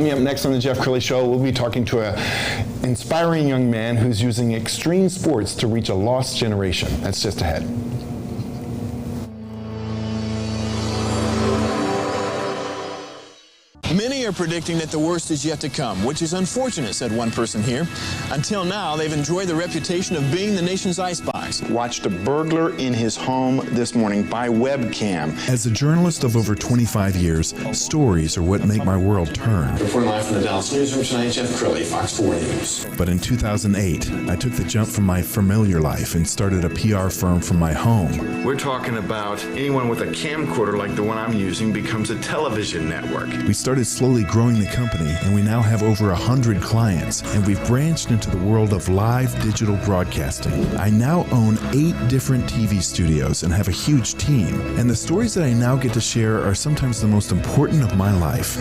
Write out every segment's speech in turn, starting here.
Coming up next on the Jeff Crilley Show, we'll be talking to an inspiring young man who's using extreme sports to reach a lost generation. That's just ahead. Many are predicting that the worst is yet to come, which is unfortunate, said one person here. Until now, they've enjoyed the reputation of being the nation's icebox. Watched a burglar in his home this morning by webcam. As a journalist of over 25 years, stories are what make my world turn. Reporting live from the Dallas newsroom tonight, Jeff Crilley, Fox 4 News. But in 2008, I took the jump from my familiar life and started a PR firm from my home. We're talking about anyone with a camcorder like the one I'm using becomes a television network. We started slowly growing the company, and we now have over 100 clients, and we've branched into the world of live digital broadcasting. I now own 8 different TV studios and have a huge team, and the stories that I now get to share are sometimes the most important of my life.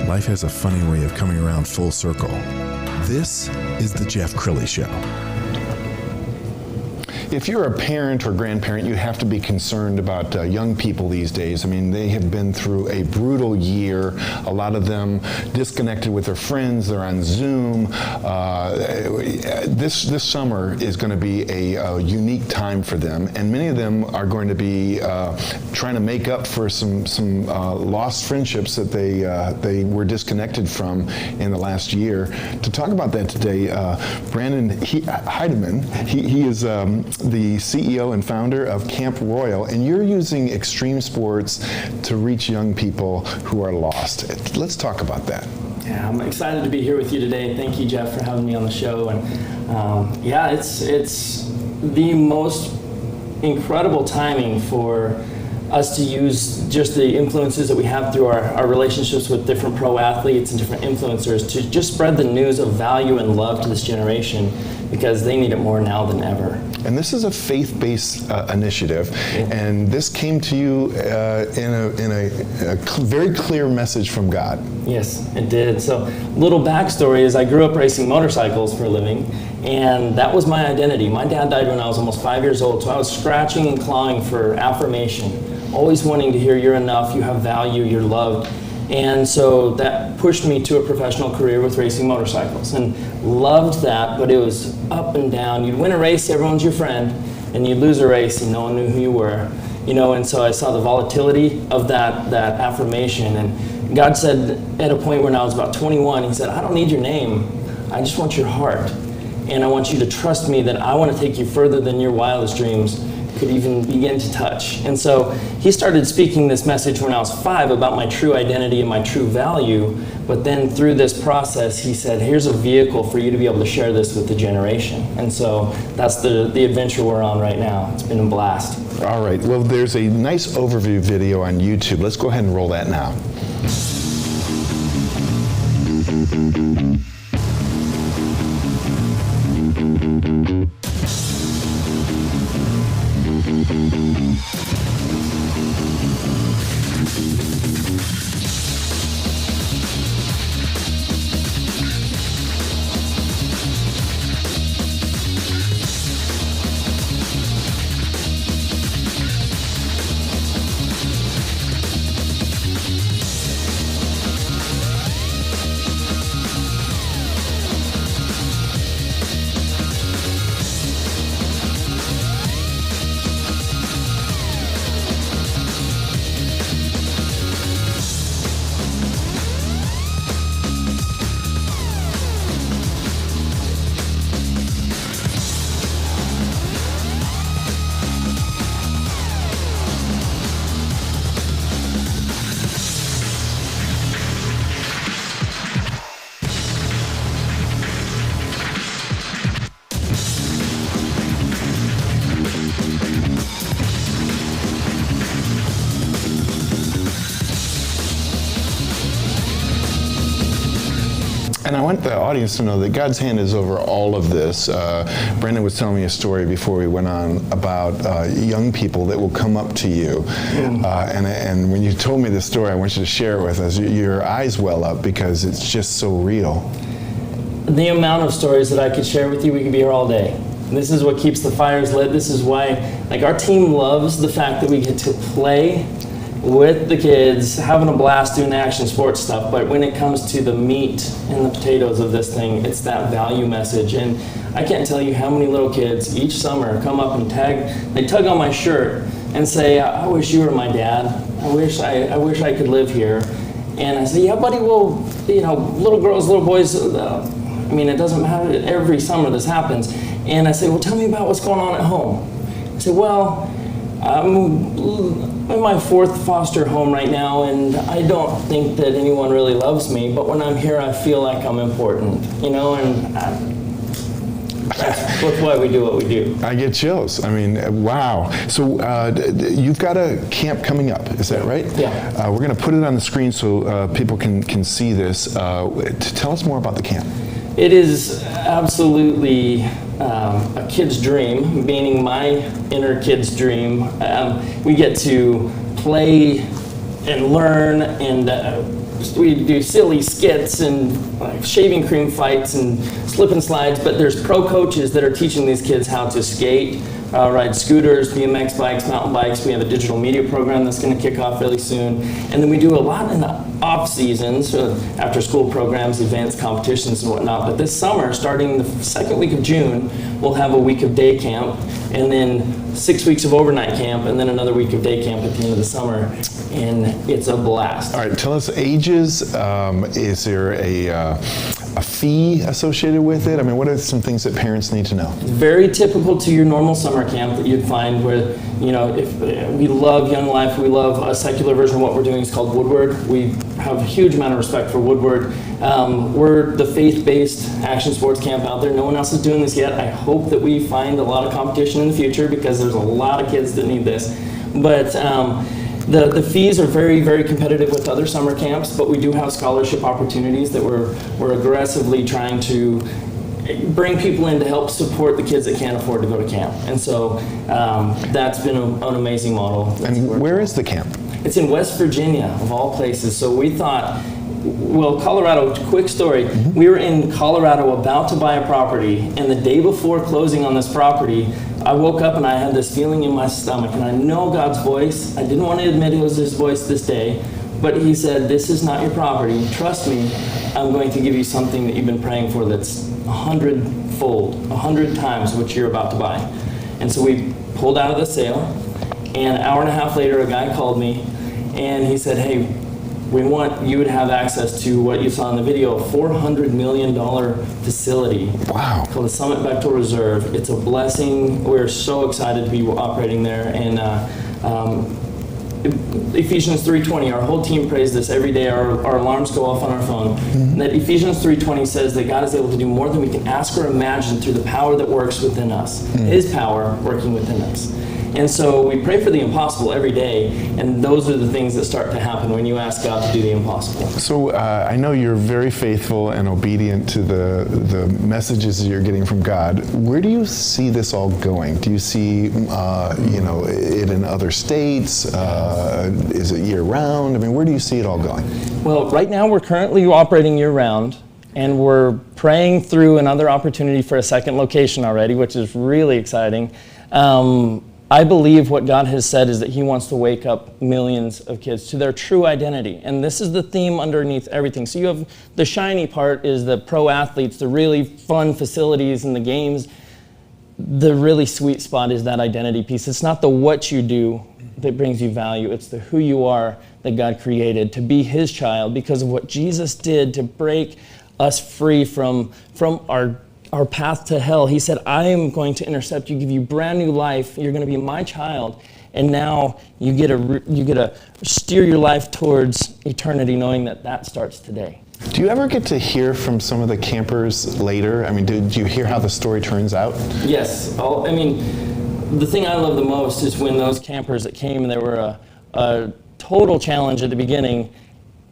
Life has a funny way of coming around full circle. This is the Jeff Crilley Show. If you're a parent or grandparent, you have to be concerned about young people these days. I mean, they have been through a brutal year. A lot of them disconnected with their friends. They're on Zoom. This summer is going to be a unique time for them, and many of them are going to be trying to make up for some lost friendships that they were disconnected from in the last year. To talk about that today, Brandon Heidemann, he is the CEO and founder of Camp Royal, and you're using extreme sports to reach young people who are lost. Let's talk about that. Yeah, I'm excited to be here with you today. Thank you, Jeff, for having me on the show. And yeah, it's the most incredible timing for us to use just the influences that we have through our relationships with different pro athletes and different influencers to just spread the news of value and love to this generation, because they need it more now than ever. And this is a faith-based initiative, and this came to you in a very clear message from God. Yes, it did. So, little backstory is I grew up racing motorcycles for a living, and that was my identity. My dad died when I was almost 5 years old, so I was scratching and clawing for affirmation, always wanting to hear you're enough, you have value, you're loved. And so that pushed me to a professional career with racing motorcycles, and loved that, but it was up and down. You'd win a race, everyone's your friend, and you'd lose a race and no one knew who you were. And so I saw the volatility of that affirmation, and God said at a point when I was about 21, he said, I don't need your name, I just want your heart. And I want you to trust me that I want to take you further than your wildest dreams could even begin to touch. And so he started speaking this message when I was 5 about my true identity and my true value, but then through this process he said, here's a vehicle for you to be able to share this with the generation. And so that's the adventure we're on right now. It's been a blast. All right, well, there's a nice overview video on YouTube. Let's go ahead and roll that now. And I want the audience to know that God's hand is over all of this. Brandon was telling me a story before we went on about young people that will come up to you. And when you told me this story, I want you to share it with us. Your eyes well up because it's just so real. The amount of stories that I could share with you, we could be here all day. And this is what keeps the fires lit. This is why, our team loves the fact that we get to play with the kids, having a blast doing action sports stuff. But when it comes to the meat and the potatoes of this thing, it's that value message. And I can't tell you how many little kids each summer come up and they tug on my shirt and say, I wish you were my dad. I wish I could live here. And I say, yeah, buddy, well, you know, little girls, little boys, I mean, it doesn't matter. Every summer this happens. And I say, well, tell me about what's going on at home. I say, well, I'm in my 4th foster home right now, and I don't think that anyone really loves me, but when I'm here, I feel like I'm important, you know, and that's why we do what we do. I get chills. I mean, wow. So you've got a camp coming up, is that right? Yeah. We're going to put it on the screen so people can see this. Tell us more about the camp. It is absolutely a kid's dream, meaning my inner kid's dream. We get to play and learn, and we do silly skits and like shaving cream fights and slip and slides, but there's pro coaches that are teaching these kids how to skate, ride scooters, BMX bikes, mountain bikes. We have a digital media program that's going to kick off really soon. And then we do a lot in the off seasons, after school programs, events, competitions and whatnot. But this summer, starting the 2nd week of June, we'll have a week of day camp, and then 6 weeks of overnight camp, and then another week of day camp at the end of the summer. And it's a blast. All right, tell us ages. Is there a fee associated with it? I mean, what are some things that parents need to know? Very typical to your normal summer camp that you'd find where, you know, if we love Young Life, we love a secular version of what we're doing. It's called Woodward. We have a huge amount of respect for Woodward. We're the faith-based action sports camp out there. No one else is doing this yet. I hope that we find a lot of competition in the future because there's a lot of kids that need this. But the fees are very, very competitive with other summer camps, but we do have scholarship opportunities that we're aggressively trying to bring people in to help support the kids that can't afford to go to camp. And so that's been an amazing model. And where is the camp? It's in West Virginia, of all places. So we thought, well, Colorado, quick story. We were in Colorado about to buy a property, and the day before closing on this property, I woke up and I had this feeling in my stomach, and I know God's voice. I didn't want to admit it was his voice this day, but he said, this is not your property. Trust me, I'm going to give you something that you've been praying for that's 100-fold, 100 times what you're about to buy. And so we pulled out of the sale, and an hour and a half later, a guy called me, and he said, hey, we want you to have access to what you saw in the video, a $400 million facility. Wow. Called the Summit Bechtel Reserve. It's a blessing. We're so excited to be operating there. And Ephesians 3:20, our whole team prays this every day. Our alarms go off on our phone. That Ephesians 3:20 says that God is able to do more than we can ask or imagine through the power that works within us. His power working within us. And so we pray for the impossible every day, and those are the things that start to happen when you ask God to do the impossible. So I know you're very faithful and obedient to the messages you're getting from God. Where do you see this all going? Do you see it in other states? Is it year-round? I mean, where do you see it all going? Well, right now we're currently operating year-round, and we're praying through another opportunity for a second location already, which is really exciting. I believe what God has said is that he wants to wake up millions of kids to their true identity. And this is the theme underneath everything. So you have the shiny part is the pro athletes, the really fun facilities and the games. The really sweet spot is that identity piece. It's not the what you do that brings you value. It's the who you are that God created to be his child because of what Jesus did to break us free from our path to hell. He said, I am going to intercept you, give you brand new life. You're going to be my child. And now you get to steer your life towards eternity knowing that starts today. Do you ever get to hear from some of the campers later? I mean, did you hear how the story turns out? Yes. The thing I love the most is when those campers that came and there were a total challenge at the beginning,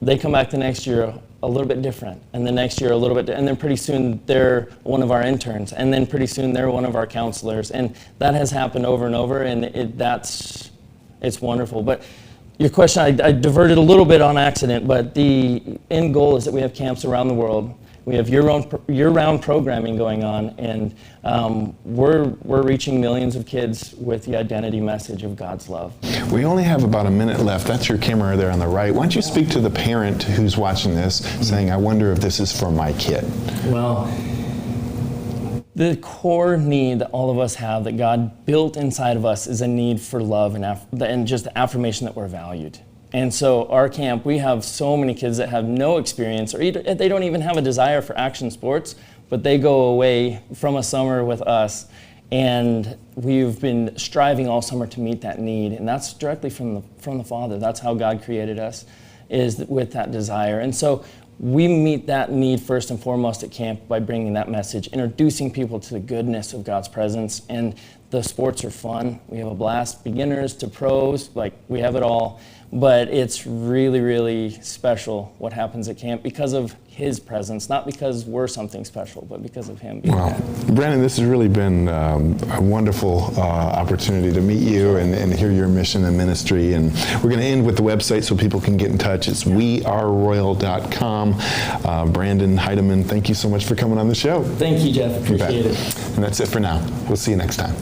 they come back the next year a little bit different, and the next year a little bit, and then pretty soon they're one of our interns, and then pretty soon they're one of our counselors, and that has happened over and over, and it's wonderful. But your question, I diverted a little bit on accident, but the end goal is that we have camps around the world. We have year-round programming going on, and we're reaching millions of kids with the identity message of God's love. We only have about a minute left. That's your camera there on the right. Why don't you speak to the parent who's watching this, saying, I wonder if this is for my kid? Well, the core need that all of us have, that God built inside of us, is a need for love and just the affirmation that we're valued. And so our camp, we have so many kids that have no experience, or they don't even have a desire for action sports, but they go away from a summer with us, and we've been striving all summer to meet that need, and that's directly from the Father. That's how God created us, is with that desire. And so we meet that need first and foremost at camp by bringing that message, introducing people to the goodness of God's presence. And the sports are fun. We have a blast, beginners to pros, like we have it all. But it's really, really special what happens at camp because of His presence, not because we're something special, but because of Him being there. Brandon, this has really been a wonderful opportunity to meet you and hear your mission and ministry. And we're going to end with the website so people can get in touch. It's weareroyal.com. Brandon Heidemann, thank you so much for coming on the show. Thank you, Jeff. Appreciate it. And that's it for now. We'll see you next time.